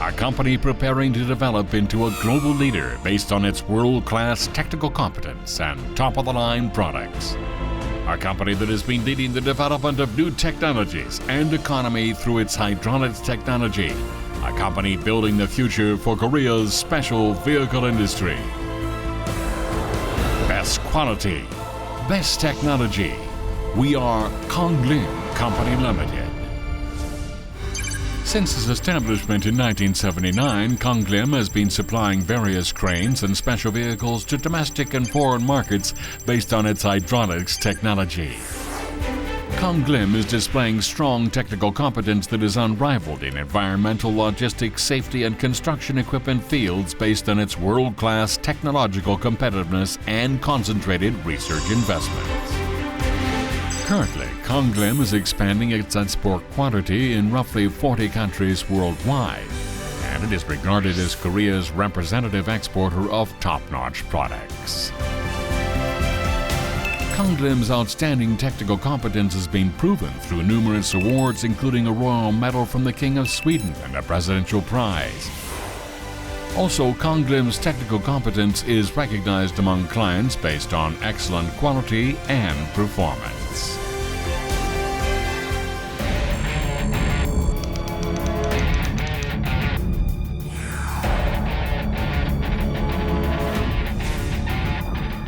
a company preparing to develop into a global leader based on its world-class technical competence and top-of-the-line products. A company that has been leading the development of new technologies and economy through its hydraulics technology. A company building the future for Korea's special vehicle industry. Best quality, best technology. We are KANGLIM Company Limited. Since its establishment in 1979, KANGLIM has been supplying various cranes and special vehicles to domestic and foreign markets based on its hydraulics technology. KANGLIM is displaying strong technical competence that is unrivaled in environmental, logistics, safety, and construction equipment fields based on its world-class technological competitiveness and concentrated research investments. Currently, KANGLIM is expanding its export quantity in roughly 40 countries worldwide, and it is regarded as Korea's representative exporter of top-notch products. KANGLIM's outstanding technical competence has been proven through numerous awards, including a Royal Medal from the King of Sweden and a Presidential Prize. Also, KANGLIM's technical competence is recognized among clients based on excellent quality and performance.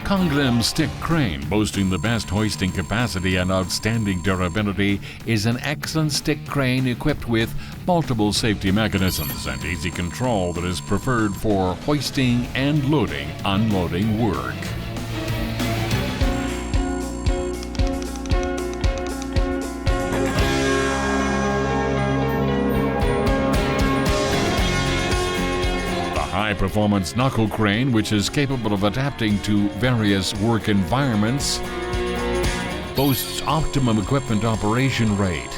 KANGLIM stick crane, boasting the best hoisting capacity and outstanding durability, is an excellent stick crane equipped with multiple safety mechanisms and easy control that is preferred for hoisting and unloading work. High-performance knuckle crane, which is capable of adapting to various work environments, boasts optimum equipment operation rate,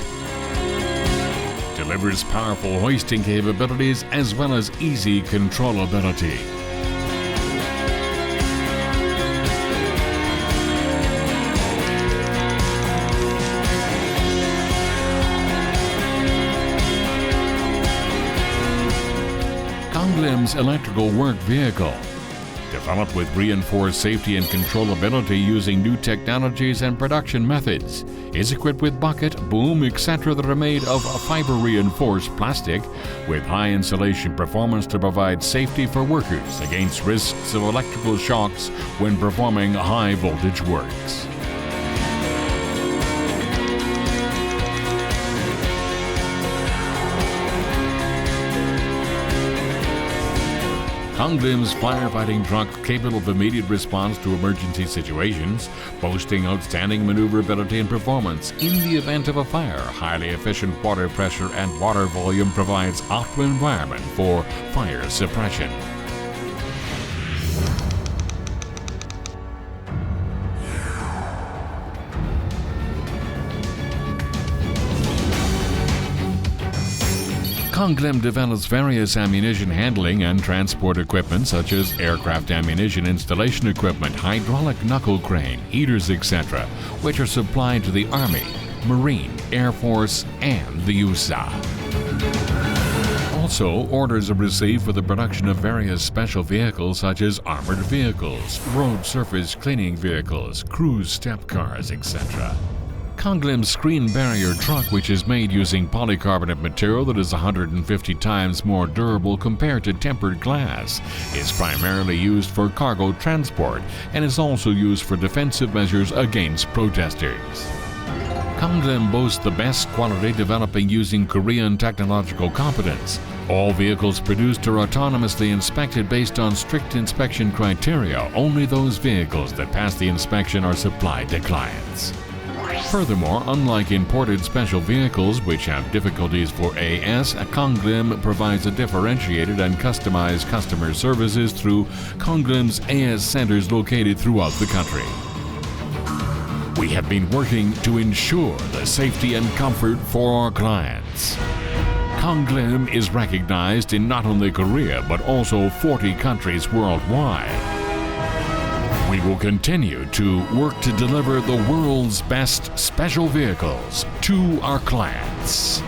delivers powerful hoisting capabilities as well as easy controllability. KANGLIM's electrical work vehicle, developed with reinforced safety and controllability using new technologies and production methods, is equipped with bucket, boom, etc. that are made of fiber-reinforced plastic with high insulation performance to provide safety for workers against risks of electrical shocks when performing high-voltage works. KANGLIM's firefighting truck, capable of immediate response to emergency situations, boasting outstanding maneuverability and performance. In the event of a fire, highly efficient water pressure and water volume provides optimal environment for fire suppression. KANGLIM develops various ammunition handling and transport equipment such as aircraft ammunition installation equipment, hydraulic knuckle crane, heaters, etc., which are supplied to the Army, Marine, Air Force, and the USA. Also, orders are received for the production of various special vehicles such as armored vehicles, road surface cleaning vehicles, cruise step cars, etc. KANGLIM's screen barrier truck, which is made using polycarbonate material that is 150 times more durable compared to tempered glass, is primarily used for cargo transport and is also used for defensive measures against protesters. KANGLIM boasts the best quality, developing using Korean technological competence. All vehicles produced are autonomously inspected based on strict inspection criteria. Only those vehicles that pass the inspection are supplied to clients. Furthermore, unlike imported special vehicles which have difficulties for AS, KANGLIM provides a differentiated and customized customer services through KANGLIM's AS centers located throughout the country. We have been working to ensure the safety and comfort for our clients. KANGLIM is recognized in not only Korea but also 40 countries worldwide. We will continue to work to deliver the world's best special vehicles to our clients.